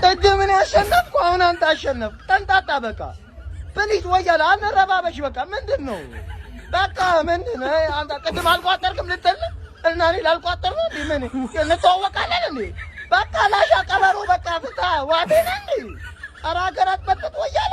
قدمني አሸነፍኩ አሁን አንተ አሸነፍክ ተንጣጣ በቃ ፕሊዝ ወያላ አንረባበሽ በቃ ምንድነው በቃ ምንድነው አንተ ቅድም አልቋጠርክም ልትል እና እኔ ላልቋጠር ነው እንዴ ምን እንተዋወቃለን እንዴ በቃ ላሻ ቀበሮ በቃ ፍታ ዋዴና እንዴ አራገራት በጥጥ ወያላ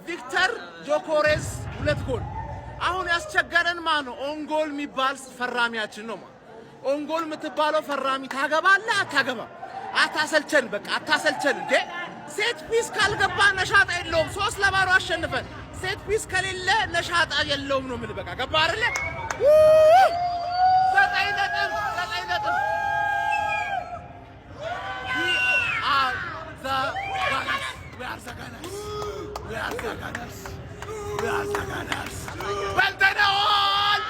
ቪክተር ጆኮሬስ ሁለት ጎል አሁን ያስቸገረን ማን ነው ኦንጎል የሚባል ፈራሚያችን ነው ማለት ኦንጎል የምትባለው ፈራሚ ታገባለህ አታገባ አታሰልቸን በቃ አታሰልቸን እንዴ ሴት ፒስ ካልገባ ነሻጣ የለውም 3-0 አሸንፈን ሴት ፒስ ከሌለ ነሻጣ የለውም ነው ምን በቃ ገባ አይደለ ዘጠኝ ነጥብ we are the Gunners በልተነዋል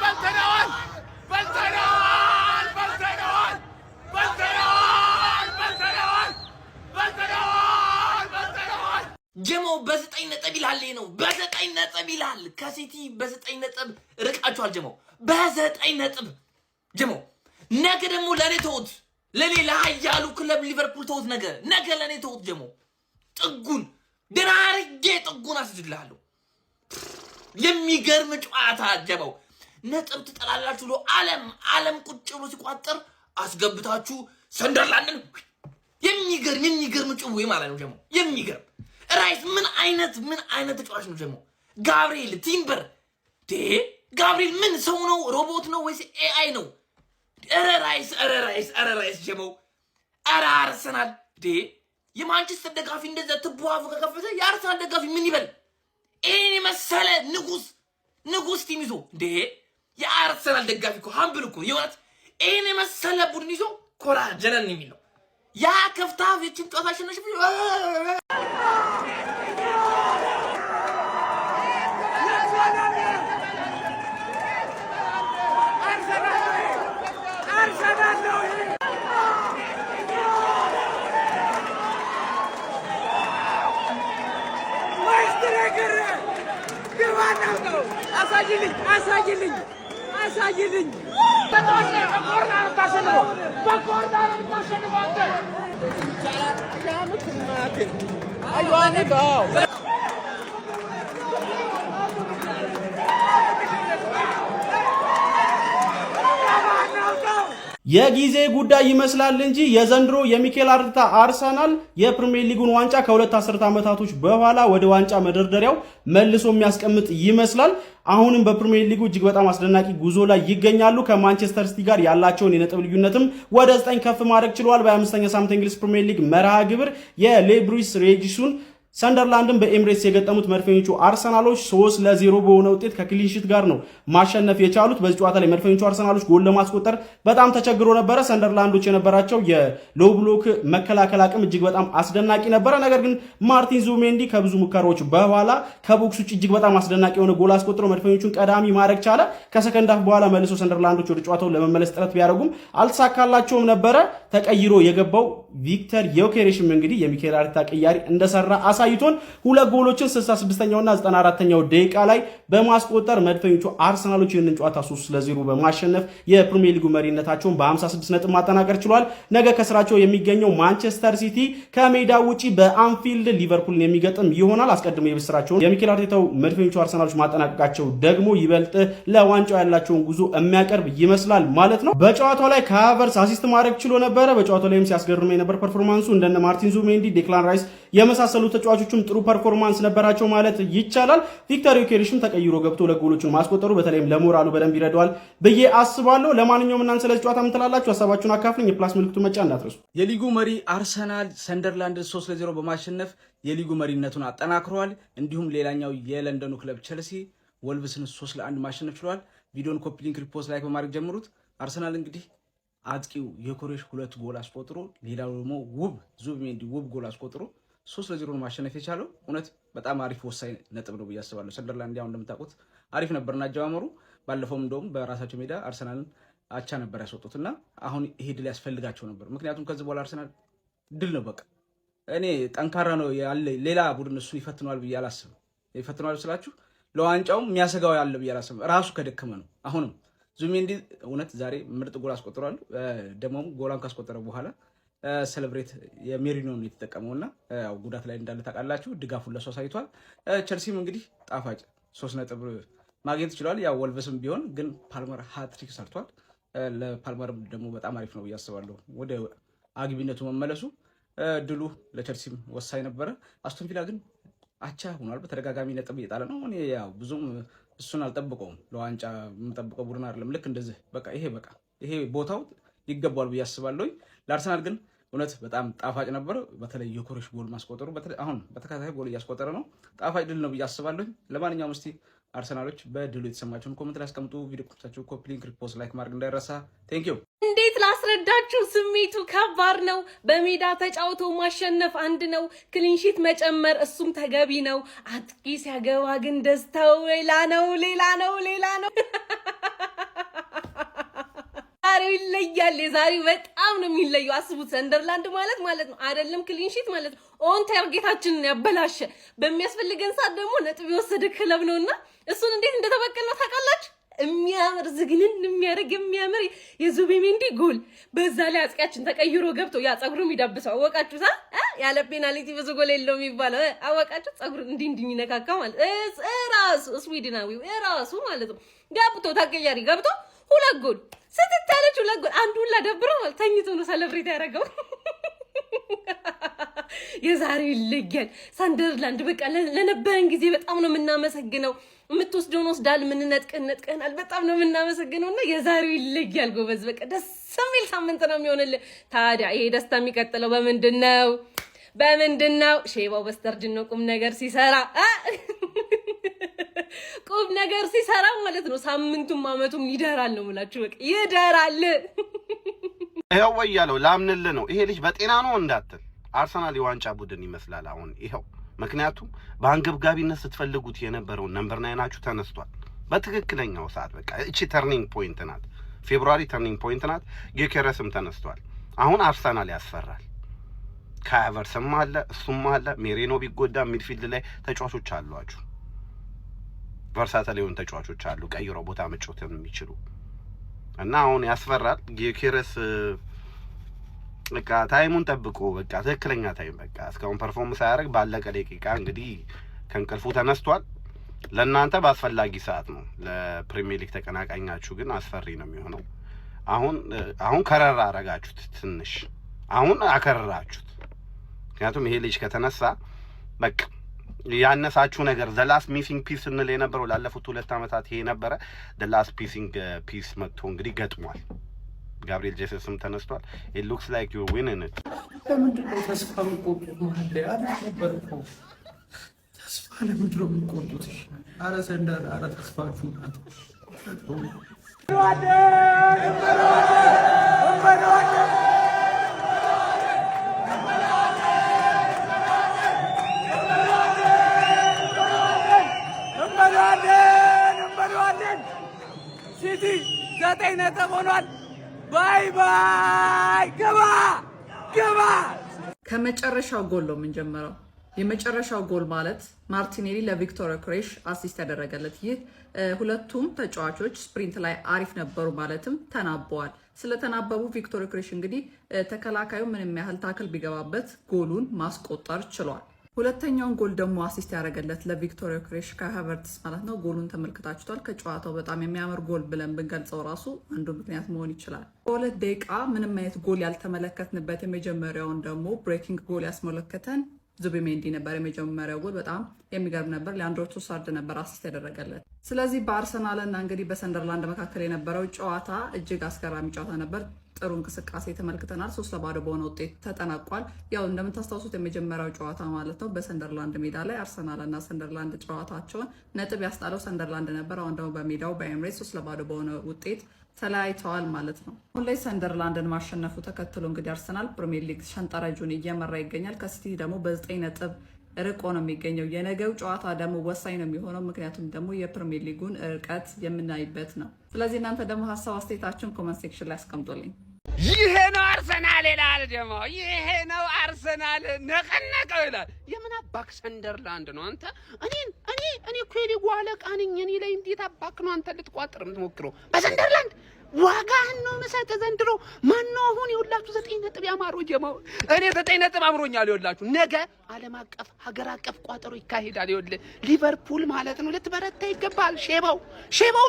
ጀሞ በ9 ነጥብ ይላል ነው በ9 ነጥብ ይላል ከሲቲ በ9 ነጥብ ርቃችኋል ጀሞ በ9 ነጥብ ጀሞ ነገ ደግሞ ለኔ ተውት ለሌላ ኃያሉ ክለብ ሊቨርፑል ተውት ነገ ለኔ ተውት ጀሞ ጥጉን ድራርጌ ጥጉን አስጅልሃለሁ የሚገርም ጨዋታ ጀመው ነጥብ ትጠላላችሁ ሎ ዓለም ቁጭ ብሎ ሲቋጠር አስገብታችሁ ሰንደርላንድን የሚገርም ጭው ማለት ነው ጀመው የሚገርም ራይስ ምን አይነት ተጫዋች ነው ጀመው ጋብሪኤል ቲምበር ጋብሪኤል ምን ሰው ነው ሮቦት ነው ወይስ ኤአይ ነው ራይስ ጀመው አርሰናል የማንቸስተር ደጋፊ እንደዛ ተቧፉ ከከፈተ የአርሰናል ደጋፊ ምን ይበል እኔ መሰለ ንጉስ ቲም ይዞ የአርሰናል ደጋፊ እኮ ሃምብል እኮ ይወት እኔ መሰለ ቡድን ይዞ ኮራ ጀነን የሚለው ያ ከፍታፍ የችን ጨዋታ አሸነሽ አሳይልኝ በኮርና ታሸንፈው የጊዜ ጉዳይ ይመስላል እንጂ የዘንድሮ የሚኬል አርቴታ አርሰናል የፕሪሚየር ሊጉን ዋንጫ ከሁለት አስርተ ዓመታቶች በኋላ ወደ ዋንጫ መደርደሪያው መልሶ የሚያስቀምጥ ይመስላል። አሁንም በፕሪሚየር ሊጉ እጅግ በጣም አስደናቂ ጉዞ ላይ ይገኛሉ። ከማንቸስተር ሲቲ ጋር ያላቸውን የነጥብ ልዩነትም ወደ 9 ከፍ ማድረግ ችለዋል። በ25ኛ ሳምንት እንግሊዝ ፕሪሚየር ሊግ መርሃ ግብር የሌብሩስ ሬጂሱን ሰንደርላንድን በኤምሬትስ የገጠሙት መድፈኞቹ አርሰናሎች 3-0 በሆነ ውጤት ከክሊንሺት ጋር ነው ማሸነፍ የቻሉት። በዚህ ጨዋታ ላይ መድፈኞቹ አርሰናሎች ጎል ለማስቆጠር በጣም ተቸግሮ ነበረ። ሰንደርላንዶች የነበራቸው የሎው ብሎክ መከላከል አቅም እጅግ በጣም አስደናቂ ነበረ። ነገር ግን ማርቲን ዙሜንዲ ከብዙ ሙከራዎች በኋላ ከቦክስ ውጭ እጅግ በጣም አስደናቂ የሆነ ጎል አስቆጥሮ መድፈኞቹን ቀዳሚ ማድረግ ቻለ። ከሰከንድ ሃፍ በኋላ መልሶ ሰንደርላንዶች ወደ ጨዋታው ለመመለስ ጥረት ቢያደርጉም አልተሳካላቸውም ነበረ። ተቀይሮ የገባው ቪክተር ዮኬሬሽም እንግዲህ የሚኬል አርቴታ ቅያሪ እንደሰራ አሳይቶን ሁለት ጎሎችን 66ኛውና 94ኛው ደቂቃ ላይ በማስቆጠር መድፈኞቹ አርሰናሎች ይህንን ጨዋታ 3-0 በማሸነፍ የፕሪሚየር ሊጉ መሪነታቸውን በ56 ነጥብ ማጠናቀር ችሏል። ነገ ከስራቸው የሚገኘው ማንቸስተር ሲቲ ከሜዳ ውጪ በአንፊልድ ሊቨርፑልን የሚገጥም ይሆናል። አስቀድሞ የብስራቸውን የሚኬል አርቴታው መድፈኞቹ አርሰናሎች ማጠናቀቃቸው ደግሞ ይበልጥ ለዋንጫው ያላቸውን ጉዞ የሚያቀርብ ይመስላል ማለት ነው። በጨዋታው ላይ ከሃቨርስ አሲስት ማድረግ ችሎ ነበረ። በጨዋታው ላይም ሲያስገርም የነበር ፐርፎርማንሱ እንደነ ማርቲን ዙሜንዲ፣ ዴክላን ራይስ የመሳሰሉ ተጫዋቾችም ጥሩ ፐርፎርማንስ ነበራቸው ማለት ይቻላል። ቪክተር ዮኬሬሽም ተቀይሮ ገብቶ ለጎሎቹን ማስቆጠሩ በተለይም ለሞራሉ በደንብ ይረዳዋል ብዬ አስባለሁ። ለማንኛውም እናንተ ስለዚህ ጨዋታ ምን ትላላችሁ? ሐሳባችሁን አካፍሉኝ። የፕላስ ምልክቱን መጫን እንዳትረሱ። የሊጉ መሪ አርሰናል ሰንደርላንድን 3-0 በማሸነፍ የሊጉ መሪነቱን አጠናክሯል። እንዲሁም ሌላኛው የለንደኑ ክለብ ቸልሲ ወልቭስን 3-1 ማሸነፍ ችሏል። ቪዲዮን ኮፒ ሊንክ ሪፖስት ላይክ በማድረግ ጀምሩት። አርሰናል እንግዲህ አጥቂው የኮሬሽ 2 ጎል አስቆጥሮ ሌላው ደግሞ ዙቢሜንዲ ውብ ጎል አስቆጥሮ 3-0 ማሸነፍ የቻለው እውነት በጣም አሪፍ ወሳኝ ነጥብ ነው ብዬ አስባለሁ። ሰንደርላንድ ያው እንደምታውቁት አሪፍ ነበርና አጀማመሩ ባለፈውም እንደውም በራሳቸው ሜዳ አርሰናልን አቻ ነበር ያስወጡትና አሁን ይሄ ድል ያስፈልጋቸው ነበር። ምክንያቱም ከዚህ በኋላ አርሰናል ድል ነው በቃ። እኔ ጠንካራ ነው ያለ ሌላ ቡድን እሱ ይፈትነዋል ብዬ አላስብም። ይፈትነዋል ስላችሁ ለዋንጫውም የሚያሰጋው ያለ ብዬ አላስብም። ራሱ ከደከመ ነው። አሁንም ዙቢሜንዲ እውነት ዛሬ ምርጥ ጎል አስቆጥሯል። ደግሞ ጎላን ካስቆጠረ በኋላ ሴሌብሬት የሜሪኖን የተጠቀመውና ያው ጉዳት ላይ እንዳለ ታውቃላችሁ። ድጋፉን ለሱ አሳይቷል። ቸልሲም እንግዲህ ጣፋጭ 3 ነጥብ ማግኘት ይችላል። ያው ወልቭስም ቢሆን ግን ፓልመር ሃትሪክ ሰርቷል። ለፓልመር ደግሞ በጣም አሪፍ ነው ብዬ አስባለሁ ወደ አግቢነቱ መመለሱ። ድሉ ለቸልሲም ወሳኝ ነበረ። አስቶን ቪላ ግን አቻ ሆኗል። በተደጋጋሚ ነጥብ እየጣለ ነው። እኔ ያው ብዙም እሱን አልጠብቀውም። ለዋንጫ የምጠብቀው ቡድን አይደለም። ልክ እንደዚህ ይሄ ቦታው ይገባዋል ብዬ አስባለሁ። ለአርሰናል ግን እውነት በጣም ጣፋጭ ነበር። በተለይ የኮሬሽ ጎል ማስቆጠሩ አሁን በተከታታይ ጎል እያስቆጠረ ነው። ጣፋጭ ድል ነው ብዬ አስባለሁ። ለማንኛውም እስቲ አርሰናሎች በድሉ የተሰማቸውን ኮሜንት ላይ አስቀምጡ። ቪዲዮ ኮንታችሁ ኮፒ ሊንክ ሪፖስት ላይክ ማድረግ እንዳይረሳ። ቴንክ ዩ። እንዴት ላስረዳችሁ? ስሜቱ ከባድ ነው። በሜዳ ተጫውቶ ማሸነፍ አንድ ነው፣ ክሊንሺት መጨመር እሱም ተገቢ ነው። አጥቂ ሲያገባ ግን ደስታው ሌላ ነው። ዛሬው ይለያል። የዛሬው በጣም ነው የሚለየው። አስቡት ሰንደርላንድ ማለት ነው አይደለም ክሊንሺት ማለት ነው። ኦን ታርጌታችንን ያበላሸ በሚያስፈልገን ሰዓት ደግሞ ነጥብ የወሰደ ክለብ ነውና እሱን እንዴት እንደተበቀልነው ታውቃላችሁ? የሚያምር ዝግንን የሚያደርግ የሚያምር የዙቢሜንዲ ጎል፣ በዛ ላይ አጥቂያችን ተቀይሮ ገብቶ ያ ጸጉሩ የሚዳብሰው አወቃችሁታ? ያለ ፔናልቲ ብዙ ጎል የለው የሚባለው አወቃችሁ? ጸጉሩ እንዲህ የሚነካካ ማለት ራሱ ስዊድናዊው ራሱ ማለት ነው ገብቶ ተቀያሪ ገብቶ 2 ጎል ስትታለች 2 ጎል አንዱ ሁላ ደብሮ ማለት ተኝቶ ነው ሰለብሬት ያደረገው። የዛሬው ይለያል። ሰንደርላንድ በቃ ለነበረን ጊዜ በጣም ነው የምናመሰግነው። የምትወስደውን ወስዳል፣ ነጥቀናል። በጣም ነው የምናመሰግነውና የዛሬው ይለያል ጎበዝ። በቃ ደስ የሚል ሳምንት ነው የሚሆንልን። ታዲያ ይሄ ደስታ የሚቀጥለው በምንድን ነው? ሼባው በስተርጅና ቁም ነገር ሲሰራ ማለት ነው። ሳምንቱም አመቱም ይደራል ነው የምላችሁ። በቃ ይደራል። ይሄው ወያለው ላምንልህ ነው። ይሄ ልጅ በጤና ነው እንዳትል አርሰናል የዋንጫ ቡድን ይመስላል አሁን ይሄው። ምክንያቱም በአንገብጋቢነት ስትፈልጉት የነበረውን ነምበር 9 ተነስቷል በትክክለኛው ሰዓት። በቃ እቺ ተርኒንግ ፖይንት ናት። ፌብሩዋሪ ተርኒንግ ፖይንት ናት። ጌኬረስም ተነስቷል። አሁን አርሰናል ያስፈራል። ካቨርስም አለ፣ እሱም አለ። ሜሪኖ ቢጎዳ ሚድፊልድ ላይ ተጫዋቾች አሏችሁ። ቨርሳታይል የሆኑ ተጫዋቾች አሉ ቀይሮ ቦታ መጫወት የሚችሉ እና አሁን ያስፈራል። ጌኬረስ በቃ ታይሙን ጠብቆ በቃ ትክክለኛ ታይም በቃ እስካሁን ፐርፎርማንስ ያደርግ ባለቀ ደቂቃ እንግዲህ ከእንቅልፉ ተነስቷል። ለእናንተ በአስፈላጊ ሰዓት ነው። ለፕሪሚየር ሊግ ተቀናቃኛችሁ ግን አስፈሪ ነው የሚሆነው። አሁን ከረራ አረጋችሁት፣ ትንሽ አሁን አከረራችሁት። ምክንያቱም ይሄ ልጅ ከተነሳ በቃ ያነሳችሁ ነገር the last missing piece እንል የነበረው ላለፉት 2 አመታት ይሄ ነበረ። the last missing piece መጥቶ እንግዲህ ገጥሟል። ጋብሪኤል ጄሰስም ተነስቷል። it looks like you winning it። ለምንድነው ተስፋ የምትቆርጡት? ማለት አይደለም ተስፋ ለምንድነው የምትቆርጡት? ኧረ ሰንደር ኧረ ተስፋችሁ ናት። ሲቲ 9 ነጥብ ሆኗል። ባይ ገባ። ከመጨረሻው ጎል ነው የምንጀምረው። የመጨረሻው ጎል ማለት ማርቲኔሊ ለቪክቶር ዮኬሬሽ አሲስት ያደረገለት። ይህ ሁለቱም ተጫዋቾች ስፕሪንት ላይ አሪፍ ነበሩ፣ ማለትም ተናበዋል። ስለተናበቡ ቪክቶር ዮኬሬሽ እንግዲህ ተከላካዩ ምንም ያህል ታክል ቢገባበት ጎሉን ማስቆጠር ችሏል። ሁለተኛውን ጎል ደግሞ አሲስት ያደረገለት ለቪክቶር ዮኬሬሽ ከሃቨርትስ ማለት ነው። ጎሉን ተመልክታችኋል። ከጨዋታው በጣም የሚያምር ጎል ብለን ብንገልጸው ራሱ አንዱ ምክንያት መሆን ይችላል። በ2 ደቂቃ ምንም አይነት ጎል ያልተመለከትንበት የመጀመሪያውን ደግሞ ብሬኪንግ ጎል ያስመለከተን ዙቢሜንዲ ነበር። የመጀመሪያው ጎል በጣም የሚገርም ነበር። ሊያንድሮ ትሮሳርድ ነበር አሲስት ያደረገለት። ስለዚህ በአርሰናልና እንግዲህ በሰንደርላንድ መካከል የነበረው ጨዋታ እጅግ አስገራሚ ጨዋታ ነበር። ጥሩ እንቅስቃሴ ተመልክተናል። 3-0 በሆነ ውጤት ተጠናቋል። ያው እንደምታስታውሱት የመጀመሪያው ጨዋታ ማለት ነው በሰንደርላንድ ሜዳ ላይ አርሰናል እና ሰንደርላንድ ጨዋታቸውን ነጥብ ያስጣለው ሰንደርላንድ ነበር። አሁን ደግሞ በሜዳው በኤምሬትስ 3-0 በሆነ ውጤት ተለያይተዋል ማለት ነው። አሁን ላይ ሰንደርላንድን ማሸነፉ ተከትሎ እንግዲህ አርሰናል ፕሪሚየር ሊግ ሸንጠረዡን እየመራ ይገኛል። ከሲቲ ደግሞ በ9 ነጥብ ርቆ ነው የሚገኘው። የነገው ጨዋታ ደግሞ ወሳኝ ነው የሚሆነው፣ ምክንያቱም ደግሞ የፕሪሚየር ሊጉን ርቀት የምናይበት ነው። ስለዚህ እናንተ ደግሞ ሀሳብ አስተያየታችሁን ኮመንት ሴክሽን ላይ አስቀምጡልኝ። ይሄ ነው አርሰናል ይላል ደግሞ ይሄ ነው አርሰናል ነቀነቀው ይላል። የምን አባክ ሰንደርላንድ ነው አንተ? እኔ እኮ የሊጉ አለቃ ነኝ። እኔ ላይ እንዴት አባክ ነው አንተ ልትቋጥር የምትሞክረው? በሰንደርላንድ ዋጋህን ነው መሰጠ ዘንድሮ ማነው አሁን ይኸውላችሁ 9 ነጥብ ያማረው ጀማው። እኔ 9 ነጥብ አምሮኛል። ይኸውላችሁ ነገ ዓለም አቀፍ ሀገር አቀፍ ቋጠሮ ይካሄዳል። ይኸውልህ ሊቨርፑል ማለት ነው ልትበረታ ይገባል። ሼባው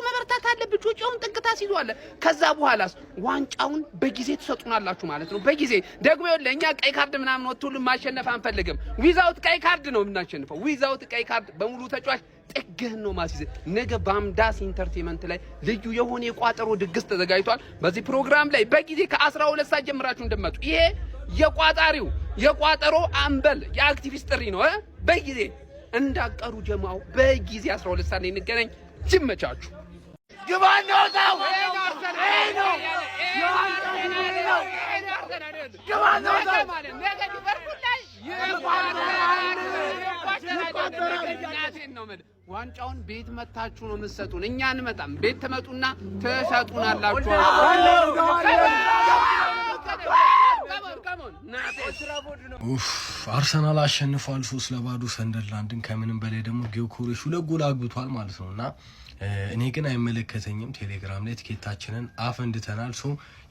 መበርታት አለብህ። ጩጬውን ጥንቅታ ሲዟል። ከዛ በኋላስ ዋንጫውን በጊዜ ትሰጡናላችሁ ማለት ነው። በጊዜ ደግሞ ይኸውልህ እኛ ቀይ ካርድ ምናምን ወጥቶልን ማሸነፍ አንፈልግም። ዊዛውት ቀይ ካርድ ነው የምናሸንፈው። ዊዛውት ቀይ ካርድ በሙሉ ተጫዋች ጥግህን ነው ማስይዘ። ነገ ባምዳስ ኢንተርቴይንመንት ላይ ልዩ የሆነ የቋጠሮ ድግስ ተዘጋጅቷል። በዚህ ፕሮግራም ላይ በጊዜ ከ12 ሰዓት ጀምራችሁ እንደመጡ ይሄ የቋጠሮ አምበል የአክቲቪስት ጥሪ ነው። በጊዜ እንዳቀሩ ጀማው በጊዜ 12 ሰዓት ላይ እንገናኝ። ይመቻችሁ። ግባን ነው ታው ዋንጫውን ቤት መታችሁ ነው የምትሰጡን። እኛ እንመጣም ቤት ተመጡና ተሰጡናላችሁ። አርሰናል አሸንፏል 3-0 ሰንደርላንድን። ከምንም በላይ ደግሞ ጊዮኮሬሽ 2 ጎል አግብቷል ማለት ነውና እኔ ግን አይመለከተኝም። ቴሌግራም ላይ ቲኬታችንን አፈንድተናል።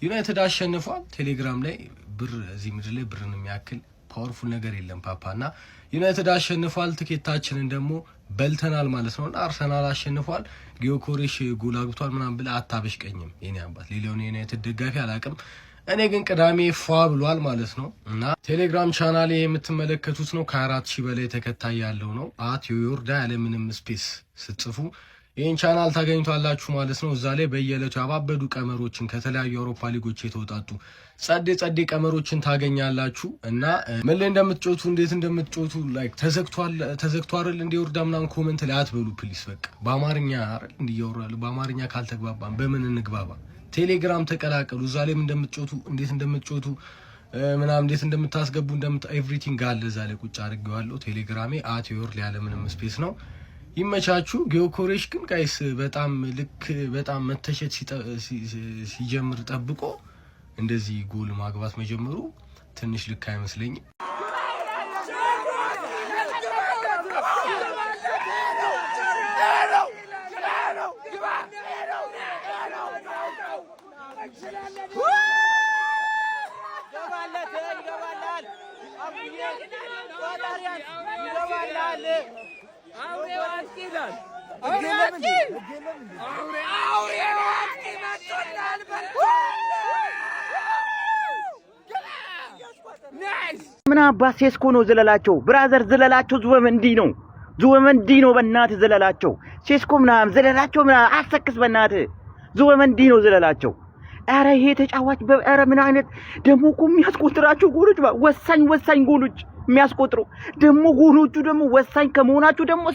ዩናይትድ አሸንፏል። ቴሌግራም ላይ ብር እዚህ ምድር ላይ ብርን የሚያክል ፓወርፉል ነገር የለም ፓፓና ዩናይትድ አሸንፏል። ቲኬታችንን ደግሞ በልተናል ማለት ነውና አርሰናል አሸንፏል። ጊዮኮሬሽ ጎል አግብቷል ምናምን ብለህ አታበሽቀኝም የኔ አባት። ሌላውን የዩናይትድ ደጋፊ አላቅም። እኔ ግን ቅዳሜ ፏ ብሏል ማለት ነው እና ቴሌግራም ቻናሌ የምትመለከቱት ነው። ከ4000 በላይ ተከታይ ያለው ነው። ዮርዳ ያለ ምንም ስፔስ ስትጽፉ ይህን ቻናል ታገኙታላችሁ ማለት ነው። እዛ ላይ በየዕለቱ ያባበዱ ቀመሮችን ከተለያዩ አውሮፓ ሊጎች የተውጣጡ ጸዴ ቀመሮችን ታገኛላችሁ እና ምን ላይ እንደምትጮቱ እንዴት እንደምትጮቱ ላይክ ተዘግቷል እንዲወርዳ ምናምን ኮሜንት ላይ አትበሉ ፕሊስ። በቃ በአማርኛ አይደል እንዲያወራሉ። በአማርኛ ካልተግባባን በምን እንግባባ? ቴሌግራም ተቀላቀሉ። እዛ ላይ እንደምትጮቱ እንዴት እንደምትጮቱ ምናምን እንዴት እንደምታስገቡ ኤቭሪቲንግ አለ እዛ ላይ ቁጭ አድርጌዋለሁ። ቴሌግራሜ ዮርዳ ያለ ምንም ስፔስ ነው። ይመቻችሁ። ጊዮኮሬሽ ግን ጋይስ በጣም መተሸት ሲጀምር ጠብቆ እንደዚህ ጎል ማግባት መጀመሩ ትንሽ ልክ አይመስለኝም። ምን አባስ ሴስኮ ነው ዘለላቸው ብራዘር ዘለላቸው ዙበመንዲ ነው በእናትህ ዘለላቸው ሴስኮ ምናምን ዘለላቸው ምናምን አሰክስ በእናትህ ዙበመንዲ ነው ዘለላቸው። አረ ይሄ ተጫዋች አረ ምን አይነት ደሞ እኮ የሚያስቆጥራቸው ጎሎች ወሳኝ ጎሎች የሚያስቆጥሩ ደሞ ጎሎቹ ደሞ ወሳኝ ከመሆናቸው ደሞ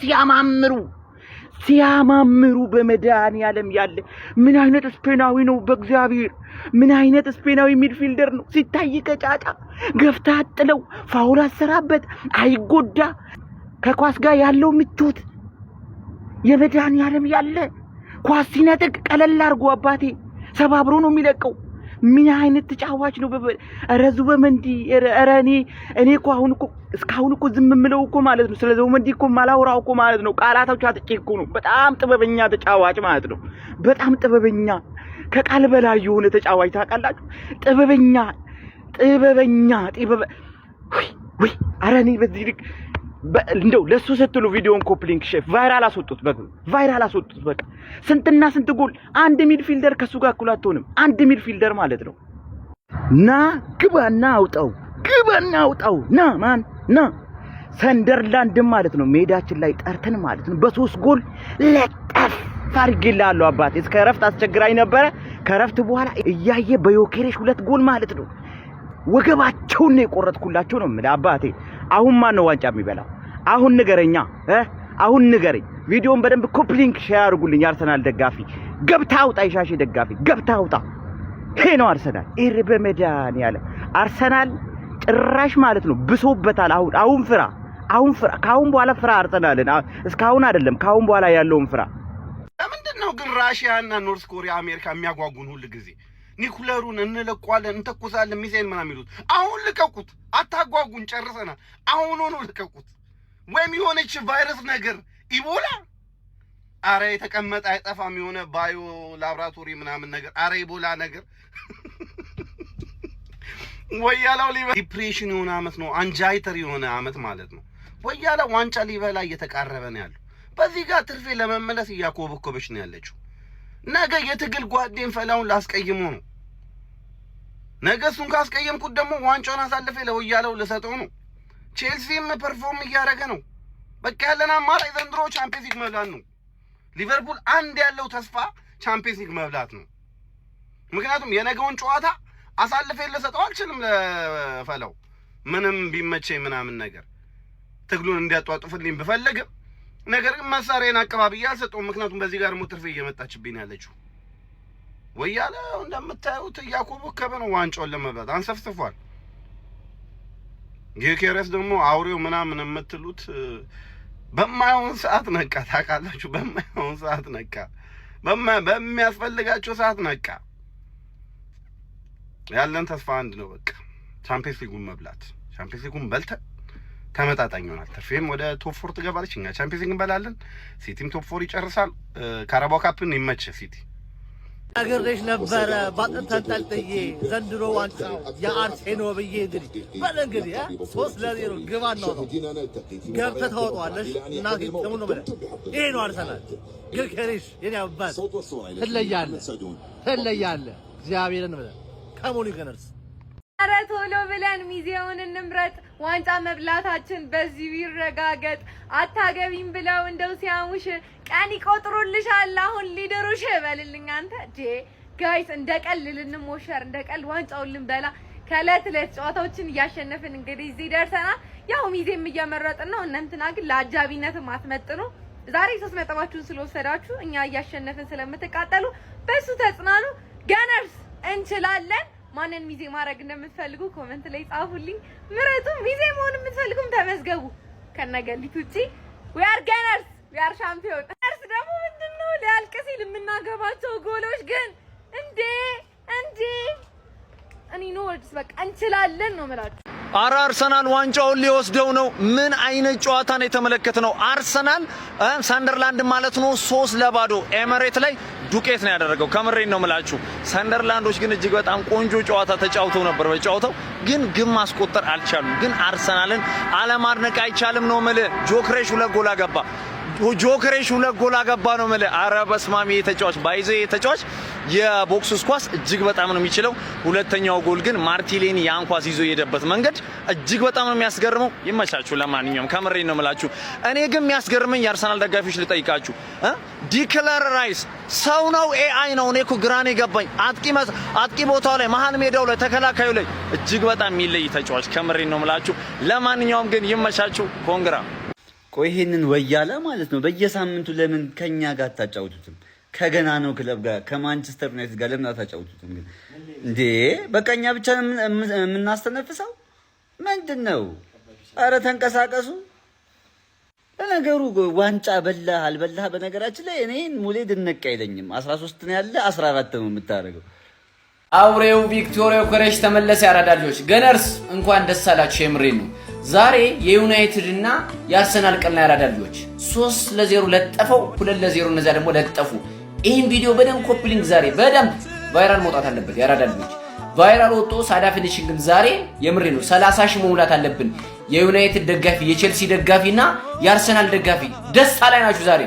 ሲያማምሩ በመድኃኒዓለም ያለ ምን አይነት ስፔናዊ ነው በእግዚአብሔር ምን አይነት ስፔናዊ ሚድፊልደር ነው። ሲታይ ቀጫጫ ገፍታ አጥለው ፋውል አሰራበት አይጎዳ ከኳስ ጋር ያለው ምቾት የመድኃኒዓለም ያለ ኳስ ሲነጥቅ ቀለል አድርጎ አባቴ ሰባብሮ ነው የሚለቀው። ምን አይነት ተጫዋች ነው ኧረ ዙበመንዲ ኧረ እኔ እኮ እስካሁን እኮ ዝም ምለው እኮ ማለት ነው ስለ ዙበመንዲ እኮ ማላውራው እኮ ማለት ነው ቃላቶች አጥቄ እኮ ነው። በጣም ጥበበኛ ተጫዋች ማለት ነው። በጣም ጥበበኛ ከቃል በላይ የሆነ ተጫዋች ታውቃላችሁ። ጥበበኛ ወይ ኧረ እኔ በዚህ ልክ እንደው ለሱ ስትሉ ቪዲዮን ኮፕሊንግ ሼፍ ቫይራል አስወጡት በቃ ስንትና ስንት ጎል አንድ ሚድፊልደር ከሱ ጋር እኩል አትሆንም። አንድ ሚድፊልደር ማለት ነው። ግባና አውጣው ና ሰንደርላንድ ማለት ነው ሜዳችን ላይ ጠርተን ማለት ነው በ3 ጎል ለጠፍ ፋርግልሃለሁ አባቴ እስከ ረፍት አስቸግራኝ ነበር ከረፍት በኋላ እያየ በዮኬሬሽ 2 ጎል ማለት ነው ወገባቸውን ነው የቆረጥኩላቸው ነው ማለት አባቴ አሁን ማን ነው ዋንጫ የሚበላው አሁን ንገረኛ አሁን ንገረኝ ቪዲዮን በደንብ ኮፒ ሊንክ ሼር አድርጉልኝ አርሰናል ደጋፊ ገብታው ጣይሻሽ ደጋፊ ገብታው ጣ ይሄ ነው አርሰናል ኢርበመዳን ያለ አርሰናል ጭራሽ ማለት ነው ብሶበታል አሁን ፍራ ካሁን በኋላ ፍራ አርሰናልን እስካሁን አይደለም ካሁን በኋላ ያለውን ፍራ ለምንድነው ግን ራሺያና ኖርዝ ኮሪያ አሜሪካ የሚያጓጉን ሁሉ ጊዜ ኒኩለሩን እንለቋለን እንተኩሳለን ሚሳኤል ምናምን ይሉት አሁን ልቀቁት አታጓጉን ጨርሰናል አሁን ሆኖ ልቀቁት ወይም የሆነች ቫይረስ ነገር ኢቦላ አረ የተቀመጠ አይጠፋም የሆነ ባዮ ላብራቶሪ ምናምን ነገር አረ ኢቦላ ነገር ወያላው ዲፕሬሽን የሆነ አመት ነው አንጃይተር የሆነ አመት ማለት ነው ወያላ ዋንጫ ሊበላ እየተቃረበ ነው ያለው በዚህ ጋር ትርፌ ለመመለስ እያኮበኮበች ነው ያለችው ነገ የትግል ጓዴን ፈላውን ላስቀይመው ነው ነገ እሱን ካስቀየምኩት ደግሞ ዋንጫውን አሳልፌ ለወያላው ልሰጠው ነው ቼልሲም ፐርፎርም እያደረገ ነው በቃ ያለና አማራጭ ዘንድሮ ቻምፒየንስ ሊግ መብላት ነው ሊቨርፑል አንድ ያለው ተስፋ ቻምፒየንስ ሊግ መብላት ነው ምክንያቱም የነገውን ጨዋታ አሳልፌ ልሰጠው አልችልም ለፈላው ምንም ቢመቸኝ ምናምን ነገር ትግሉን እንዲያጧጡፍልኝ ብፈልግም ነገር ግን መሳሪያን አቀባብዬ አልሰጠውም ምክንያቱም በዚህ ጋር ሞትርፌ እየመጣችብኝ ያለችው ወያለ እንደምታዩት እያኮበከበ ነው ዋንጫውን ለመብላት አንሰፍስፏል ጊዮኬሬስ ደግሞ አውሬው ምናምን የምትሉት በማይሆን ሰዓት ነቃ ታውቃላችሁ በማይሆን ሰዓት ነቃ በሚያስፈልጋቸው ሰዓት ነቃ ያለን ተስፋ አንድ ነው በቃ ቻምፒየንስ ሊጉን መብላት ቻምፒየንስ ሊጉን በልተ ተመጣጣኝ ይሆናል ተርፌም ወደ ቶፕ 4 ትገባለች እኛ ቻምፒየንስ ሊግ እንበላለን ሲቲም ቶፕ 4 ይጨርሳል ካራባኦ ካፕን ይመች ሲቲ አገርሽ ነበረ ባጥንት ተንጠልጥዬ ዘንድሮ ዋንጫው የአርሴኖ ብዬ እንግዲህ 3-0 ግባና ነው ገብተህ ታወጣዋለሽ እናቴ ተሙ ነው ማለት ይሄ ነው አርሰናል ጊዮኬሬሽ የኔ አባት ትለያለህ እግዚአብሔርን ብለህ ከሞኒ ገነርስ ኧረ ቶሎ ብለን ሚዜውን እንምረጥ ዋንጫ መብላታችን በዚህ ይረጋገጥ አታገቢም ብለው እንደው ሲያሙሽ ቀን ይቆጥሩልሻል አሁን ሊደሩሽ በልልኝ አንተ ጋይስ እንደቀል ልንሞሸር እንደቀል ዋንጫውን ልንበላ ከለት ጨዋታዎችን እያሸነፍን እንግዲህ እዚህ ደርሰናል ያው ሚዜም እየመረጥን ነው እናንተና ግን ለአጃቢነት ማትመጥኑ ዛሬ 3 ነጥባችሁን ስለወሰዳችሁ እኛ እያሸነፍን ስለምትቃጠሉ በሱ ተጽናኑ ገነርስ እንችላለን ማንን ሚዜ ማድረግ እንደምትፈልጉ ኮሜንት ላይ ጻፉልኝ ምረጡ ሚዜ መሆን የምትፈልጉም ተመዝገቡ ከነገሊት ውጪ we are gunners we are champion እርስ ደግሞ ምንድነው ሊያልቅ ሲል የምናገባቸው ጎሎች ግን እንዴ እኔ ነው ወድስ በቃ እንችላለን ነው ማለት አራ አርሰናል ዋንጫውን ሊወስደው ነው ምን አይነት ጨዋታ ነው የተመለከተው አርሰናል ሰንደርላንድ ማለት ነው 3-0 ኤሚሬት ላይ ዱቄት ነው ያደረገው ከምሬን ነው የምላችሁ ሰንደርላንዶች ግን እጅግ በጣም ቆንጆ ጨዋታ ተጫውተው ነበር በጨዋታው ግን ግብ ማስቆጠር አልቻሉም ግን አርሰናልን አለማድነቅ አይቻልም ነው ማለት ጆኬሬሽ 2 ጎል አገባ ጆኬሬሽ 2 ጎል አገባ ነው ማለት አረ በስማሚ የተጫዋች ባይዘ የተጫዋች የቦክስ ስኳስ እጅግ በጣም ነው የሚችለው ሁለተኛው ጎል ግን ማርቲኔሊ ያን ኳስ ይዞ የሄደበት መንገድ እጅግ በጣም ነው የሚያስገርመው ይመቻችሁ ለማንኛውም ከምሬን ነው የምላችሁ እኔ ግን የሚያስገርመኝ የአርሰናል ደጋፊዎች ልጠይቃችሁ ዲክለር ራይስ ሰው ነው ኤአይ ነው እኔ እኮ ግራኔ ገባኝ አጥቂ ቦታው ላይ መሃል ሜዳው ላይ ተከላካዩ ላይ እጅግ በጣም የሚለይ ተጫዋች ከምሬን ነው የምላችሁ ለማንኛውም ግን ይመቻችሁ ኮንግራ ቆይ ይሄንን ወያላ ማለት ነው በየሳምንቱ ለምን ከኛ ጋር ታጫውቱትም ከገና ነው ክለብ ጋር ከማንቸስተር ዩናይትድ ጋር ለምን ታጫውቱትም ግን እንዴ በቃኛ ብቻ የምናስተነፍሰው ምንድነው አረ ተንቀሳቀሱ ለነገሩ ዋንጫ በላህ አልበላህ በነገራችን ላይ እኔን ሙሌ ድነቅ አይለኝም 13 ነው ያለ 14 ነው የምታረገው አውሬው ቪክቶር ዮኬሬሽ ተመለሰ ያራዳጆች ገነርስ እንኳን ደስ አላችሁ የምሬን ነው ዛሬ የዩናይትድ እና የአርሰናል ቀልና ያራዳጆች 3-0 ለጠፈው 2-0 እነዛ ደግሞ ለጠፉ ይሄን ቪዲዮ በደንብ ኮፒ ሊንክ ዛሬ በደንብ ቫይራል መውጣት አለበት ያራዳጆች ቫይራል ወጥቶ ሳዳ ፊኒሺንግ ዛሬ የምሬን ነው 30 ሺህ መሙላት አለብን የዩናይትድ ደጋፊ የቼልሲ ደጋፊና የአርሰናል ደጋፊ ደስታ ላይ ናችሁ ዛሬ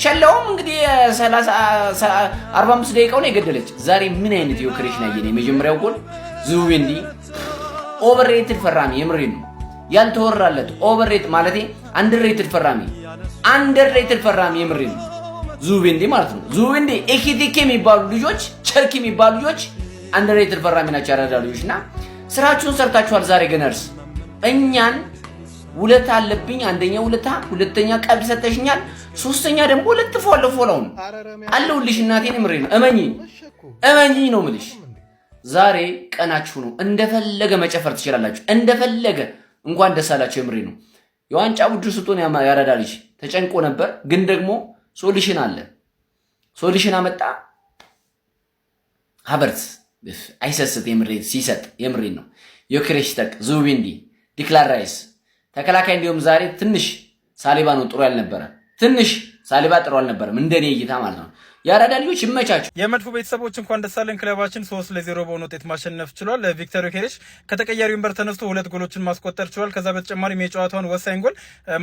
ቸለውም እንግዲህ 45 ደቂቃው ነው የገደለች ዛሬ ምን አይነት ዮኬሬሽ ነው ያየነው የመጀመሪያው ጎል ዙቢሜንዲ ኦቨርሬትድ ፈራሚ የምሬን ነው ያልተወራለት ኦቨርሬት ማለቴ አንደርሬትድ ፈራሚ የምሬን ነው ዙቢንዲ ማለት ነው። ዙቢንዲ፣ ኤኪቲኬ የሚባሉ ልጆች፣ ቸርኪ የሚባሉ ልጆች አንደርሬትድ ፈራሚ ናቸው ያራዳ ልጆች እና ስራችሁን ሰርታችኋል። ዛሬ ገነርስ እኛን ውለታ አለብኝ። አንደኛ ውለታ፣ ሁለተኛ ቀብድ ሰጠሽኛል፣ ሶስተኛ ደግሞ ሁለት ፎሎውን አለውልሽ። እናቴን ምሬ ነው እመኚኝ ነው ምልሽ። ዛሬ ቀናችሁ ነው። እንደፈለገ መጨፈር ትችላላችሁ፣ እንደፈለገ። እንኳን ደስ አላችሁ። የምሬ ነው። የዋንጫ ቡድን ስትሆን ያራዳ ልጅ ተጨንቆ ነበር፣ ግን ደግሞ ሶሉሽን አለ። ሶሉሽን አመጣ። ሀበርት አይሰስት የምሬት ሲሰጥ የምሬት ነው። ዮኬሬሽ ተክ፣ ዙቢንዲ፣ ዲክላን ራይስ ተከላካይ። እንዲሁም ዛሬ ትንሽ ሳሊባ ነው ጥሩ ያልነበረ። ትንሽ ሳሊባ ጥሩ አልነበረም እንደኔ እይታ ማለት ነው። የአራዳ ልጆች ይመቻችሁ። የመድፉ ቤተሰቦች እንኳን ደስ አለን። ክለባችን 3-0 በሆነ ውጤት ማሸነፍ ችሏል። ቪክተር ዮኬሬሽ ከተቀያሪ ወንበር ተነስቶ 2 ጎሎችን ማስቆጠር ችሏል። ከዛ በተጨማሪም የጨዋታውን ወሳኝ ጎል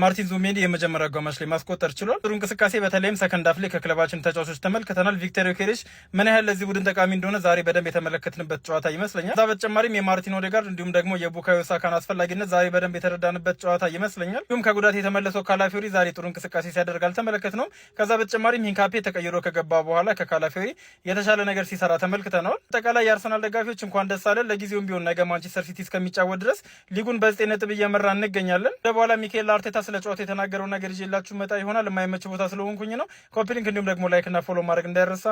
ማርቲን ዙቢሜንዲ የመጀመሪያ አጋማሽ ላይ ማስቆጠር ችሏል። ጥሩ እንቅስቃሴ በተለይም ሰከንድ አፍ ላይ ከክለባችን ተጫዋቾች ተመልክተናል። ቪክተር ዮኬሬሽ ምን ያህል ለዚህ ቡድን ጠቃሚ እንደሆነ ዛሬ በደንብ የተመለከትንበት ጨዋታ ይመስለኛል። ከዛ በተጨማሪም የማርቲን ኦዴጋርድ እንዲሁም ደግሞ የቡካዮ ሳካን አስፈላጊነት ዛሬ በደንብ የተረዳንበት ጨዋታ ይመስለኛል። እንዲሁም ከጉዳት የተመለሰው ካላፊዮሪ ዛሬ ጥሩ እንቅስቃሴ ሲያደርግ አልተመለከትነውም። ከዛ በተጨማሪም ሂንካፔ ተቀይሮ ከገባ በኋላ ከካላፊዮሪ የተሻለ ነገር ሲሰራ ተመልክተናል። አጠቃላይ የአርሰናል ደጋፊዎች እንኳን ደስ አለን። ለጊዜውም ቢሆን ነገ ማንቸስተር ሲቲ እስከሚጫወት ድረስ ሊጉን በ9 ነጥብ እየመራ እንገኛለን። በኋላ ሚካኤል አርቴታ ስለ ጨዋታው የተናገረው ነገር ይዤላችሁ መጣ ይሆናል። የማይመች ቦታ ስለሆንኩኝ ነው። ኮፒ ሊንክ እንዲሁም ደግሞ ላይክ እና ፎሎ ማድረግ እንዳይረሳ።